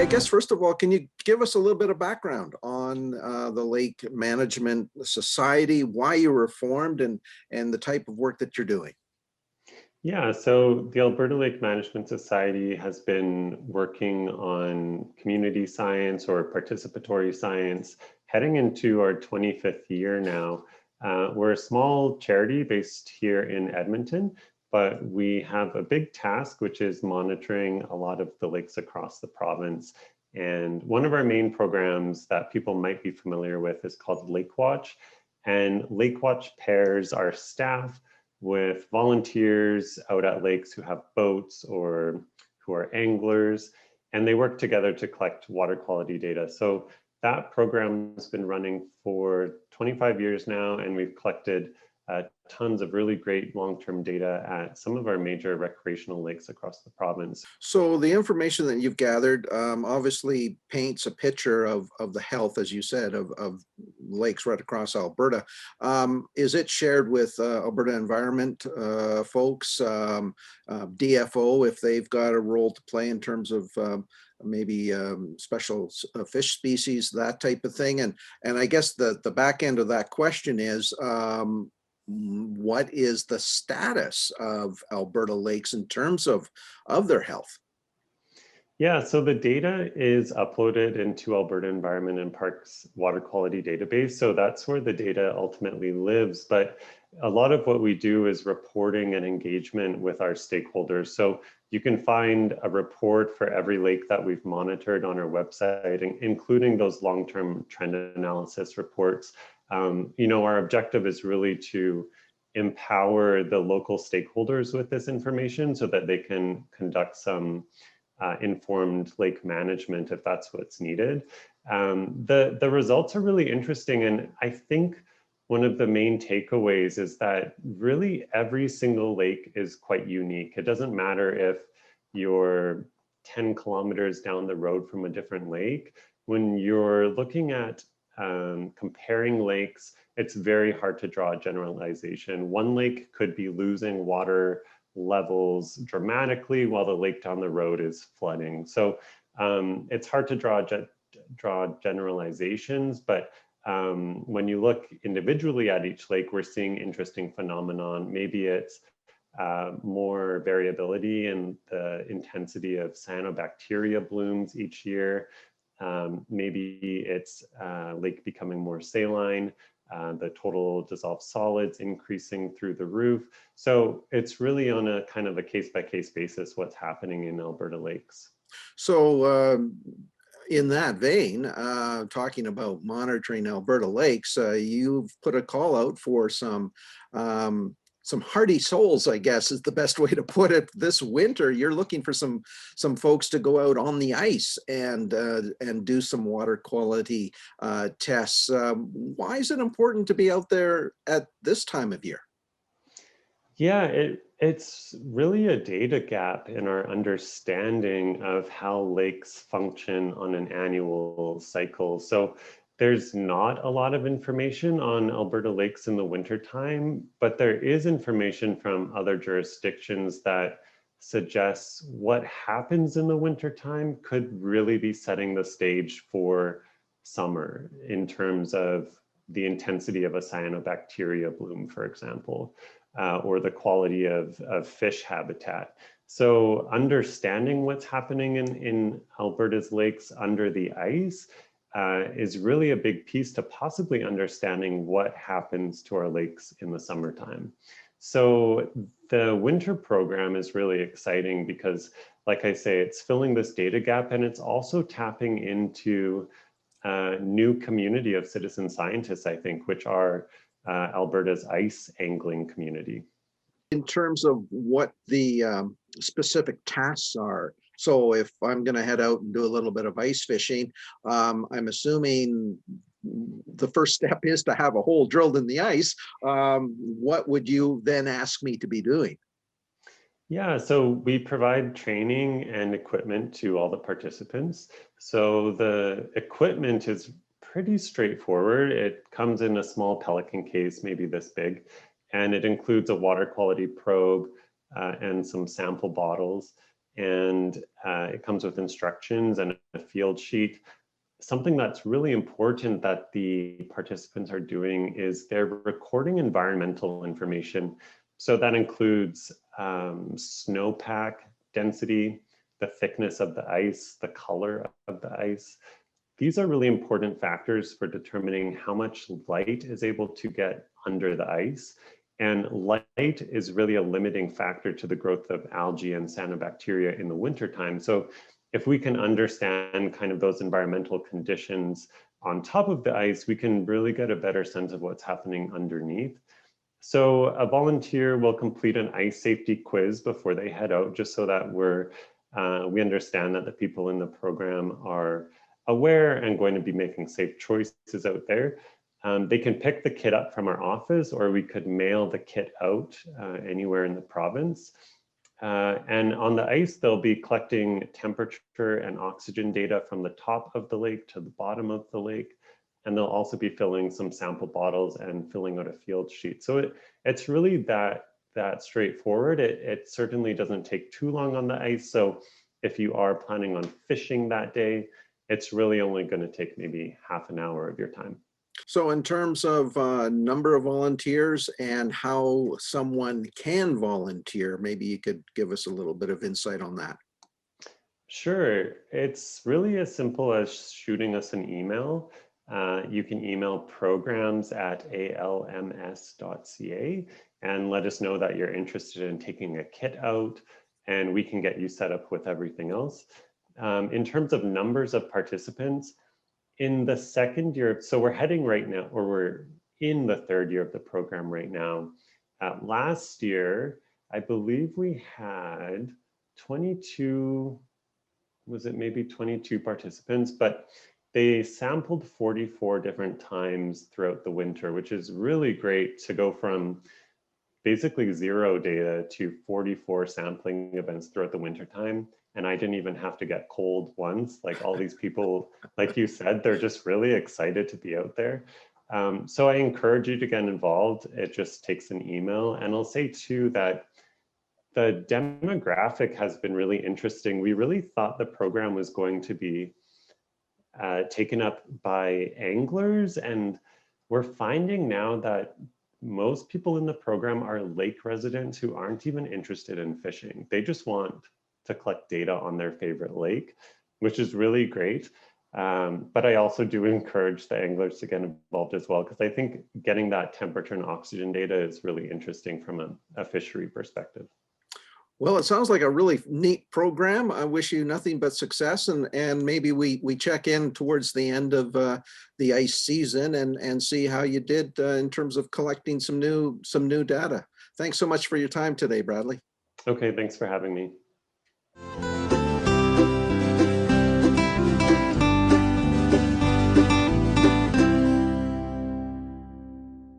I guess, first of all, can you give us a little bit of background on the Lake Management Society, why you were formed, and the type of work that you're doing? Yeah, so the Alberta Lake Management Society has been working on community science or participatory science heading into our 25th year now. We're a small charity based here in Edmonton, but we have a big task, which is monitoring a lot of the lakes across the province. And one of our main programs that people might be familiar with is called Lake Watch. And Lake Watch pairs our staff with volunteers out at lakes who have boats or who are anglers, and they work together to collect water quality data. So that program has been running for 25 years now, and we've collected tons of really great long-term data at some of our major recreational lakes across the province. So the information that you've gathered obviously paints a picture of the health, as you said, of lakes right across Alberta. Is it shared with Alberta Environment folks, DFO, if they've got a role to play in terms of maybe special fish species, that type of thing? And I guess the back end of that question is, what is the status of Alberta lakes in terms of their health? Yeah, so the data is uploaded into Alberta Environment and Parks water quality database. So that's where the data ultimately lives. But a lot of what we do is reporting and engagement with our stakeholders. So you can find a report for every lake that we've monitored on our website, including those long-term trend analysis reports. Our objective is really to empower the local stakeholders with this information so that they can conduct some informed lake management if that's what's needed. The results are really interesting, and I think one of the main takeaways is that really every single lake is quite unique. It doesn't matter if you're 10 kilometers down the road from a different lake. When you're looking at comparing lakes, it's very hard to draw a generalization. One lake could be losing water levels dramatically while the lake down the road is flooding. So it's hard to draw generalizations, but when you look individually at each lake, we're seeing interesting phenomenon. Maybe it's more variability in the intensity of cyanobacteria blooms each year. Maybe it's lake becoming more saline, the total dissolved solids increasing through the roof. So it's really on a kind of a case-by-case basis what's happening in Alberta lakes. So in that vein, talking about monitoring Alberta lakes, you've put a call out for some hardy souls, I guess is the best way to put it. This winter, you're looking for some folks to go out on the ice and do some water quality tests. Why is it important to be out there at this time of year? Yeah, it's really a data gap in our understanding of how lakes function on an annual cycle. So there's not a lot of information on Alberta lakes in the wintertime, but there is information from other jurisdictions that suggests what happens in the wintertime could really be setting the stage for summer in terms of the intensity of a cyanobacteria bloom, for example. Or the quality of fish habitat. So understanding what's happening in Alberta's lakes under the ice is really a big piece to possibly understanding what happens to our lakes in the summertime. So the winter program is really exciting because, like I say, it's filling this data gap, and it's also tapping into a new community of citizen scientists, I think, which are Alberta's ice angling community. In terms of what the specific tasks are, so if I'm going to head out and do a little bit of ice fishing, I'm assuming the first step is to have a hole drilled in the ice. What would you then ask me to be doing? Yeah, so we provide training and equipment to all the participants. So the equipment is pretty straightforward. It comes in a small Pelican case, maybe this big, and it includes a water quality probe and some sample bottles. and it comes with instructions and a field sheet. Something that's really important that the participants are doing is they're recording environmental information. So that includes snowpack density, the thickness of the ice, the color of the ice. These are really important factors for determining how much light is able to get under the ice. And light is really a limiting factor to the growth of algae and cyanobacteria in the wintertime. So if we can understand kind of those environmental conditions on top of the ice, we can really get a better sense of what's happening underneath. So a volunteer will complete an ice safety quiz before they head out, just so that we understand that the people in the program are aware and going to be making safe choices out there. They can pick the kit up from our office, or we could mail the kit out anywhere in the province. And on the ice, they'll be collecting temperature and oxygen data from the top of the lake to the bottom of the lake. And they'll also be filling some sample bottles and filling out a field sheet. So it's really that straightforward. It certainly doesn't take too long on the ice. So if you are planning on fishing that day, it's really only going to take maybe half an hour of your time. So in terms of number of volunteers and how someone can volunteer, maybe you could give us a little bit of insight on that. Sure. It's really as simple as shooting us an email. You can email programs@alms.ca and let us know that you're interested in taking a kit out, and we can get you set up with everything else. In terms of numbers of participants, in the second year, so we're heading right now, or we're in the third year of the program right now. Last year, I believe we had 22, was it maybe 22 participants, but they sampled 44 different times throughout the winter, which is really great to go from basically 0 data to 44 sampling events throughout the winter time. And I didn't even have to get cold once. Like all these people, like you said, they're just really excited to be out there. So I encourage you to get involved. It just takes an email. And I'll say too that the demographic has been really interesting. We really thought the program was going to be taken up by anglers, and we're finding now that most people in the program are lake residents who aren't even interested in fishing. They just want to collect data on their favorite lake, which is really great. But I also do encourage the anglers to get involved as well, because I think getting that temperature and oxygen data is really interesting from a fishery perspective. Well, it sounds like a really neat program. I wish you nothing but success, and maybe we check in towards the end of the ice season and see how you did in terms of collecting some new data. Thanks so much for your time today, Bradley. Okay, thanks for having me.